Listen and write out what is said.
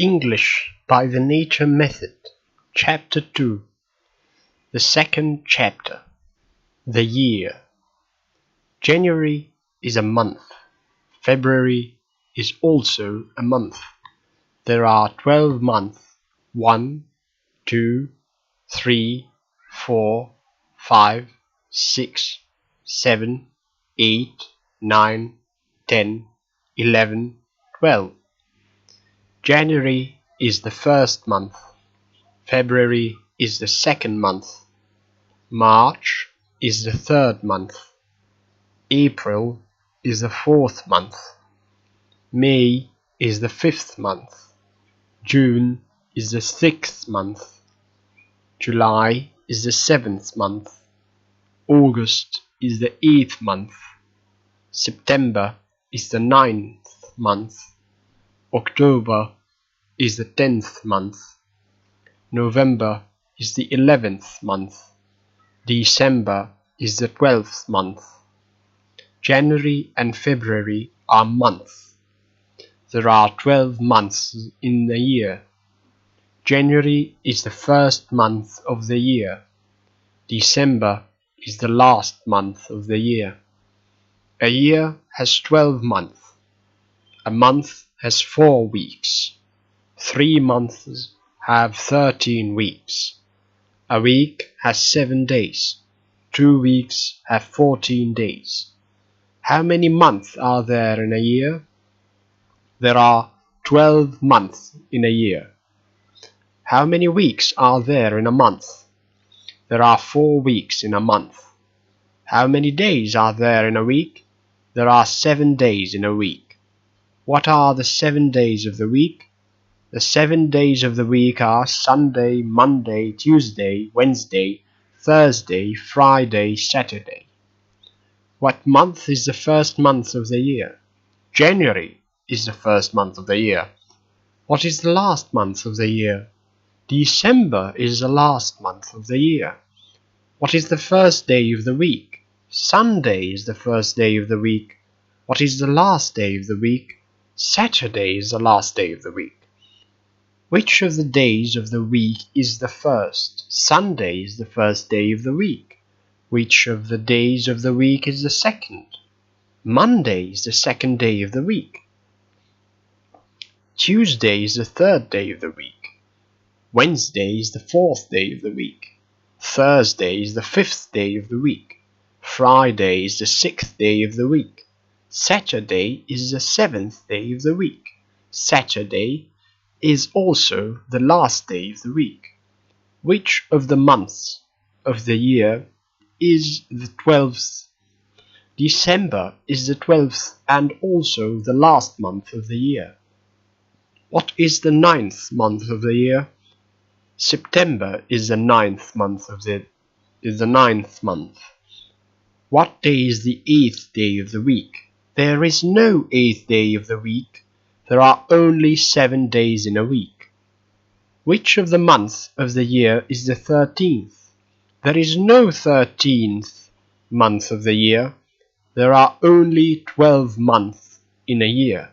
English by the Nature Method, Chapter 2. The second chapter. The year. January is a month. February is also a month. There are 12 months. 1, 2, 3, 4, 5, 6, 7, 8, 9, 10, 11, 12. January is the first month. February is the second month. March is the third month. April is the fourth month. May is the fifth month. June is the sixth month. July is the seventh month. August is the eighth month. September is the ninth month. October is the 10th month. November is the 11th month. December is the 12th month. January and February are months. There are 12 months in the year. January is the first month of the year. December is the last month of the year. A year has 12 months. A month has 4 weeks. 3 months have 13 weeks. A week has 7 days. 2 weeks have 14 days. How many months are there in a year? There are 12 months in a year. How many weeks are there in a month? There are 4 weeks in a month. How many days are there in a week? There are 7 days in a week. What are the 7 days of the week? The 7 days of the week are Sunday, Monday, Tuesday, Wednesday, Thursday, Friday, Saturday. What month is the first month of the year? January is the first month of the year. What is the last month of the year? December is the last month of the year. What is the first day of the week? Sunday is the first day of the week. What is the last day of the week? Saturday is the last day of the week. Which of the days of the week is the first? Sunday is the first day of the week. Which of the days of the week is the second? Monday is the second day of the week. Tuesday is the third day of the week. Wednesday is the fourth day of the week. Thursday is the fifth day of the week. Friday is the sixth day of the week. Saturday is the seventh day of the week. Saturday is also the last day of the week. Which of the months of the year is the 12th? December is the 12th and also the last month of the year. What is the 9th month of the year? September is the 9th month What day is the 8th day of the week? There is no 8th day of the week. There are only 7 days in a week. Which of the months of the year is the 13th? There is no 13th month of the year. There are only 12 months in a year.